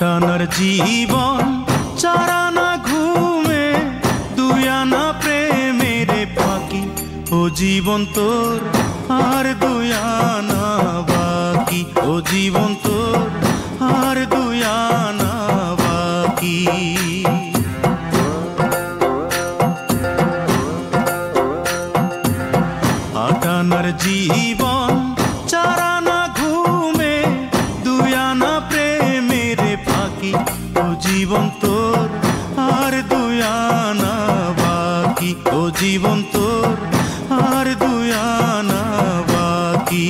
আটানার জীবন চারানা ঘুমে দুই আনা প্রেমের ফাঁকি ও জীবন তোর আর দুই আনা বাকি ও জীবন তোর আর দুই আনা বাকি আটানার জীবন চারানা ঘুমে দুই আনা প্রেমের ফাঁকি ও জীবন তোর আর দুই আনা বাকি ও জীবন তোর আর দুই আনা বাকি